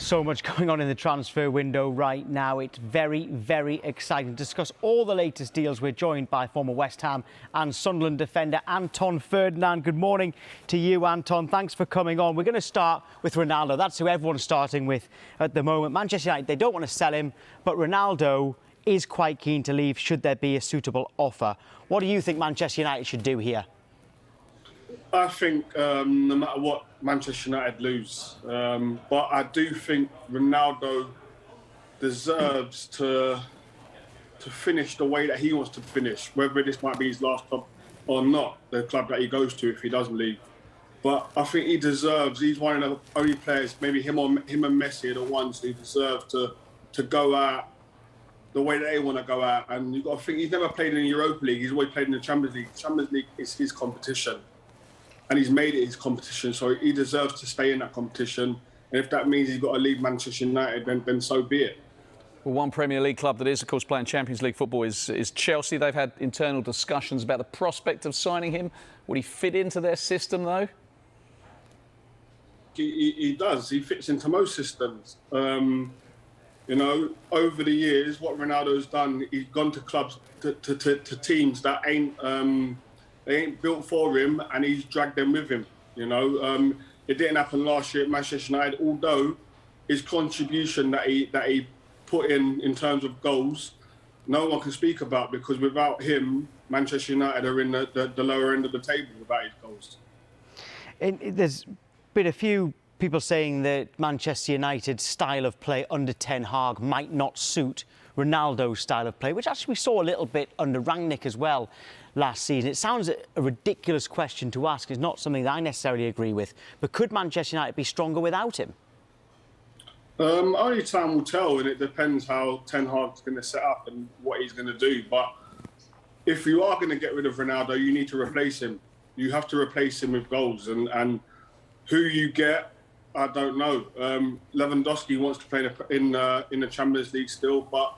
So much going on in the transfer window right now. It's very, very exciting. To discuss all the latest deals, we're joined by former West Ham and Sunderland defender Anton Ferdinand. Good morning to you, Anton. Thanks for coming on. We're going to start with Ronaldo. That's who everyone's starting with at the moment. Manchester United, they don't want to sell him, but Ronaldo is quite keen to leave should there be a suitable offer. What do you think Manchester United should do here? I think no matter what, Manchester United lose. But I do think Ronaldo deserves to finish the way that he wants to finish, whether this might be his last club or not, the club that he goes to if he doesn't leave. But I think he deserves, he's one of the only players, maybe him and Messi are the ones who deserve to go out the way that they want to go out. And you've got to think, he's never played in the Europa League, he's always played in the Champions League. Champions League is his competition. And he's made it his competition, so he deserves to stay in that competition. And if that means he's got to leave Manchester United, then so be it. Well, one Premier League club that is, of course, playing Champions League football is Chelsea. They've had internal discussions about the prospect of signing him. Would he fit into their system, though? He does. He fits into most systems. You know, over the years, what Ronaldo's done, he's gone to clubs, to teams that they ain't built for him, and he's dragged them with him. You know, it didn't happen last year at Manchester United. Although his contribution that he put in terms of goals, no one can speak about, because without him, Manchester United are in the lower end of the table without his goals. There's been a few people saying that Manchester United's style of play under Ten Hag might not suit Ronaldo's style of play, which actually we saw a little bit under Rangnick as well last season. It sounds a ridiculous question to ask. It's not something that I necessarily agree with. But could Manchester United be stronger without him? Only time will tell, and it depends how Ten Hag's going to set up and what he's going to do. But if you are going to get rid of Ronaldo, you need to replace him. You have to replace him with goals. And who you get, I don't know. Lewandowski wants to play in the Champions League still, but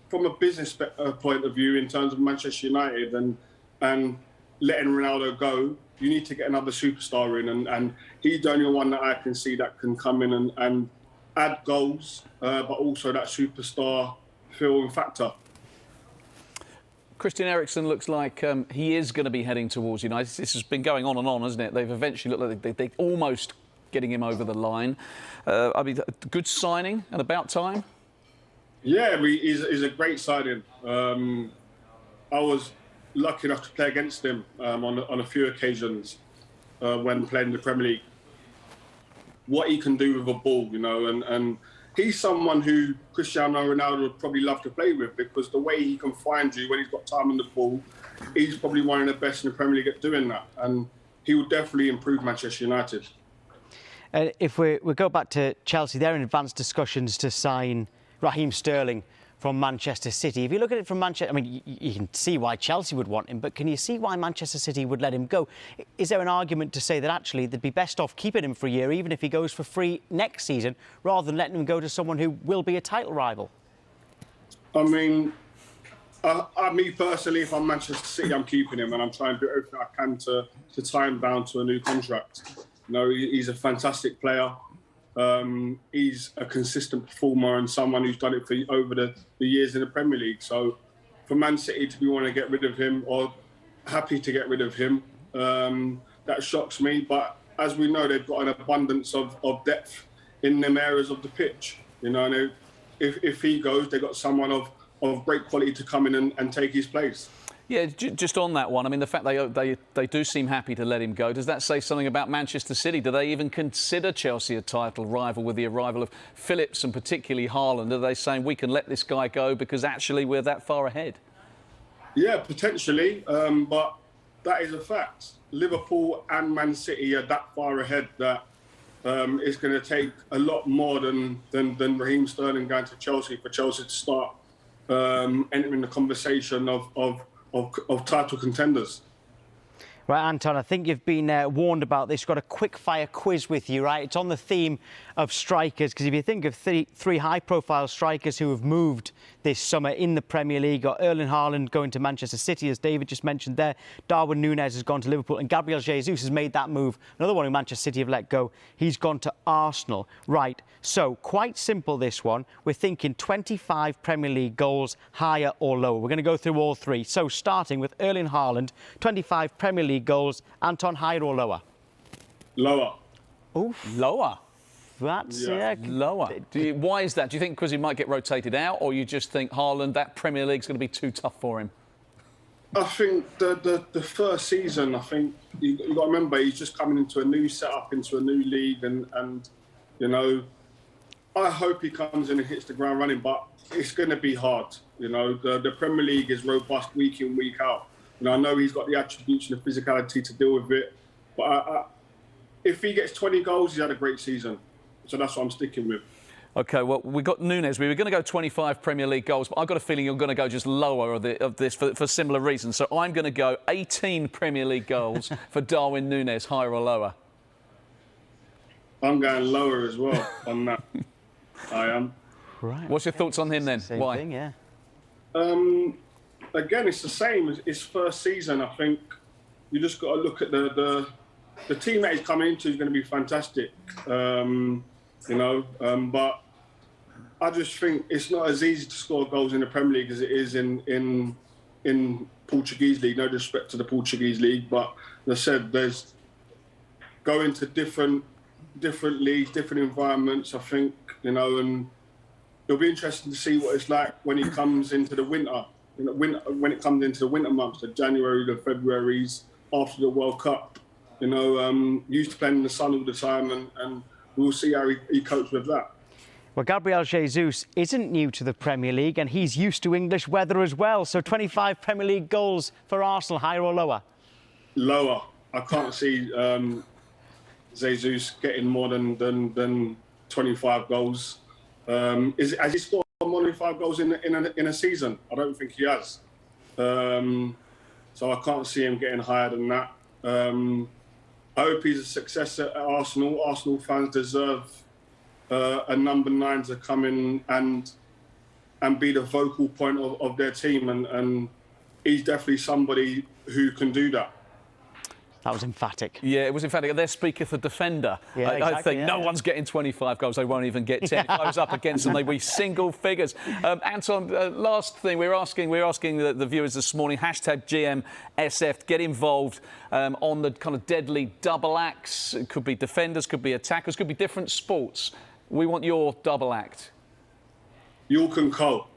from a business point of view, in terms of Manchester United and letting Ronaldo go, you need to get another superstar in, and he's the only one that I can see that can come in and add goals, but also that superstar feel and factor. Christian Eriksen looks like he is going to be heading towards United. This has been going on and on, hasn't it? They've eventually looked like they're almost getting him over the line. I mean, good signing and about time. Yeah, he's a great signing. I was lucky enough to play against him on a few occasions when playing the Premier League. What he can do with a ball, you know, and he's someone who Cristiano Ronaldo would probably love to play with, because the way he can find you when he's got time on the ball, he's probably one of the best in the Premier League at doing that. And he will definitely improve Manchester United. If we go back to Chelsea, they're in advanced discussions to sign Raheem Sterling from Manchester City. If you look at it from Manchester, I mean, you can see why Chelsea would want him, but can you see why Manchester City would let him go? Is there an argument to say that actually they'd be best off keeping him for a year, even if he goes for free next season, rather than letting him go to someone who will be a title rival? I mean, me personally, if I'm Manchester City, I'm keeping him, and I'm trying to do everything I can to tie him down to a new contract. You know, he's a fantastic player. He's a consistent performer and someone who's done it for over the years in the Premier League. So for Man City to be wanting to get rid of him, or happy to get rid of him, that shocks me. But as we know, they've got an abundance of depth in them areas of the pitch. You know, and if he goes, they've got someone of great quality to come in and take his place. Yeah, just on that one, I mean, the fact they do seem happy to let him go, does that say something about Manchester City? Do they even consider Chelsea a title rival with the arrival of Phillips and particularly Haaland? Are they saying we can let this guy go because actually we're that far ahead? Yeah, potentially, but that is a fact. Liverpool and Man City are that far ahead that it's going to take a lot more than Raheem Sterling going to Chelsea for Chelsea to start entering the conversation of title contenders. Right, Anton, I think you've been warned about this. We've got a quick-fire quiz with you, right? It's on the theme of strikers, because if you think of three high-profile strikers who have moved this summer in the Premier League, got Erling Haaland going to Manchester City, as David just mentioned there. Darwin Nunez has gone to Liverpool, and Gabriel Jesus has made that move. Another one who Manchester City have let go. He's gone to Arsenal. Right, so quite simple, this one. We're thinking 25 Premier League goals, higher or lower. We're going to go through all three. So starting with Erling Haaland, 25 Premier League goals. Anton, higher or lower? Lower. Oof. Lower? That's lower. Why is that? Do you think because he might get rotated out, or you just think Haaland, that Premier League's going to be too tough for him? I think the first season, I think you've got to remember, he's just coming into a new setup, into a new league, and you know, I hope he comes in and hits the ground running, but it's going to be hard. You know, the Premier League is robust week in, week out. You know, I know he's got the attributes and the physicality to deal with it, but if he gets 20 goals, he's had a great season. So that's what I'm sticking with. OK, well, we got Nunez. We were going to go 25 Premier League goals, but I've got a feeling you're going to go just lower of this for similar reasons. So I'm going to go 18 Premier League goals for Darwin Nunez, higher or lower? I'm going lower as well on that. I am. Right. What's your thoughts on him then? Same Why? thing, yeah. Again, it's the same as his first season. I think you just got to look at the team that he's coming into is going to be fantastic. You know, but I just think it's not as easy to score goals in the Premier League as it is in Portuguese league. No disrespect to the Portuguese league, but as I said, there's going to different leagues, different environments. I think, you know, and it'll be interesting to see what it's like when he comes into the winter. You know, when it comes into the winter months, the January, the Februaries after the World Cup. You know, used to playing in the sun all the time, and we'll see how he copes with that. Well, Gabriel Jesus isn't new to the Premier League, and he's used to English weather as well. So 25 Premier League goals for Arsenal, higher or lower? Lower. I can't see Jesus getting more than 25 goals. Has he scored more than 5 goals in a season? I don't think he has. So I can't see him getting higher than that. I hope he's a success at Arsenal. Arsenal fans deserve a number 9 to come in and be the vocal point of their team, and he's definitely somebody who can do that. That was emphatic. Yeah, it was emphatic. There speaketh a defender. Yeah, exactly, I think no one's getting 25 goals. They won't even get 10. If I was up against them, they'd be single figures. Anton, last thing, we're asking the viewers this morning, hashtag GMSF, get involved on the kind of deadly double acts. It could be defenders, could be attackers, could be different sports. We want your double act. York and Cole.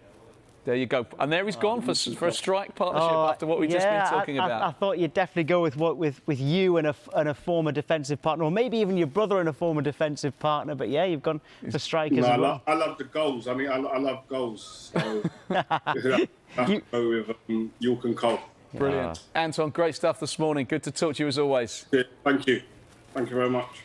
There you go. And there he's gone for a strike partnership after what we've just been talking about. I thought you'd definitely go with you and a former defensive partner, or maybe even your brother and a former defensive partner. But yeah, you've gone for strikers as well. I love the goals. I mean, I love goals. So I go with York and Cole. Brilliant. Anton, great stuff this morning. Good to talk to you as always. Yeah, thank you. Thank you very much.